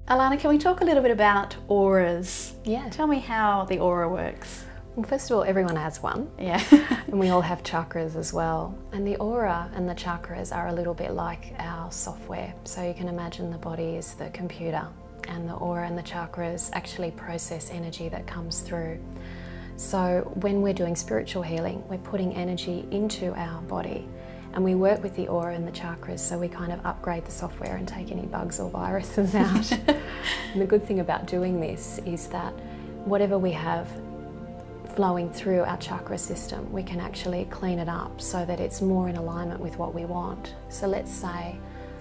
Alana, can we talk a little bit about auras? Yeah. Tell me how the aura works. Well, first of all, everyone has one. Yeah. And we all have chakras as well. And the aura and the chakras are a little bit like our software. So you can imagine the body is the computer, and the aura and the chakras actually process energy that comes through. So when we're doing spiritual healing, we're putting energy into our body, and we work with the aura and the chakras, so we kind of upgrade the software and take any bugs or viruses out. And the good thing about doing this is that whatever we have flowing through our chakra system, we can actually clean it up so that it's more in alignment with what we want. So let's say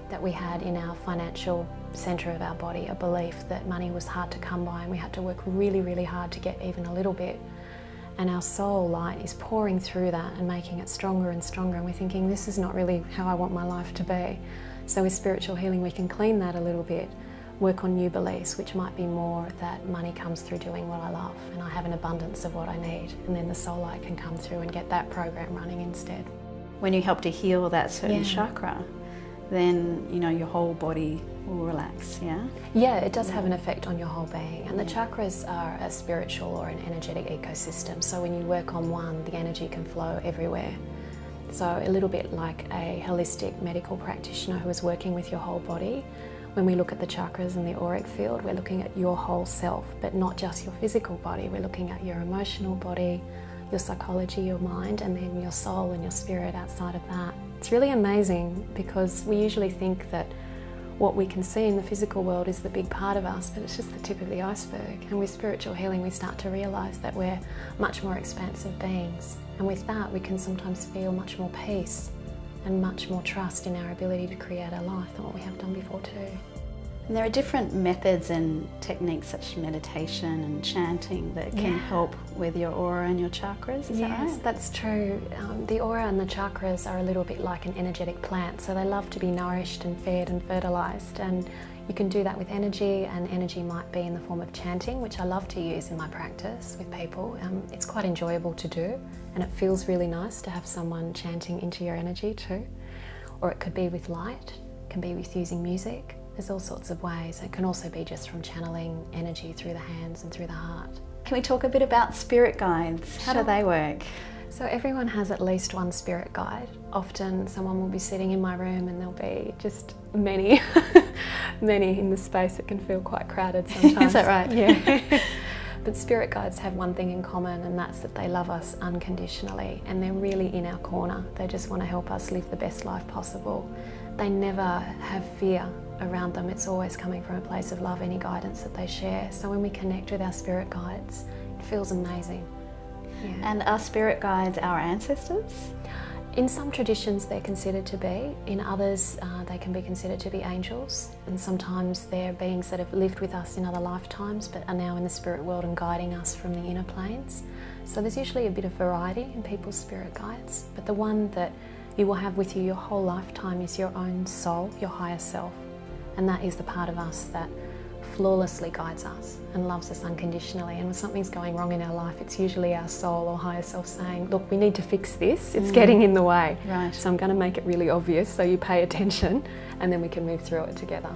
that we had in our financial centre of our body a belief that money was hard to come by and we had to work really, really hard to get even a little bit. And our soul light is pouring through that and making it stronger and stronger, and we're thinking, this is not really how I want my life to be. So with spiritual healing, we can clean that a little bit, work on new beliefs, which might be more that money comes through doing what I love and I have an abundance of what I need, and then the soul light can come through and get that program running instead. When you help to heal that certain chakra, then your whole body will relax, yeah? Yeah, it does have an effect on your whole being, and the chakras are a spiritual or an energetic ecosystem, so when you work on one, the energy can flow everywhere. So a little bit like a holistic medical practitioner who is working with your whole body. When we look at the chakras and the auric field, we're looking at your whole self, but not just your physical body. We're looking at your emotional body, your psychology, your mind, and then your soul and your spirit outside of that. It's really amazing because we usually think that what we can see in the physical world is the big part of us, but it's just the tip of the iceberg. And with spiritual healing, we start to realise that we're much more expansive beings. And with that, we can sometimes feel much more peace and much more trust in our ability to create our life than what we have done before too. And there are different methods and techniques such as meditation and chanting that can help with your aura and your chakras, is that right? Yes, that's true. The aura and the chakras are a little bit like an energetic plant, so they love to be nourished and fed and fertilised, and you can do that with energy, and energy might be in the form of chanting, which I love to use in my practice with people. It's quite enjoyable to do, and it feels really nice to have someone chanting into your energy too. Or it could be with light, it can be with using music. There's all sorts of ways. It can also be just from channeling energy through the hands and through the heart. Can we talk a bit about spirit guides? How do they work? So everyone has at least one spirit guide. Often someone will be sitting in my room and there'll be just many, many in the space. It can feel quite crowded sometimes. Is that right? Yeah. But spirit guides have one thing in common, and that's that they love us unconditionally, and they're really in our corner. They just want to help us live the best life possible. They never have fear around them. It's always coming from a place of love, any guidance that they share. So when we connect with our spirit guides, it feels amazing. Yeah. And are spirit guides our ancestors? In some traditions they're considered to be, in others they can be considered to be angels, and sometimes they're beings that have lived with us in other lifetimes but are now in the spirit world and guiding us from the inner planes. So there's usually a bit of variety in people's spirit guides, but the one that you will have with you your whole lifetime is your own soul, your higher self, and that is the part of us that flawlessly guides us and loves us unconditionally. And when something's going wrong in our life, it's usually our soul or higher self saying, look, we need to fix this, it's getting in the way. Right. So I'm going to make it really obvious so you pay attention, and then we can move through it together.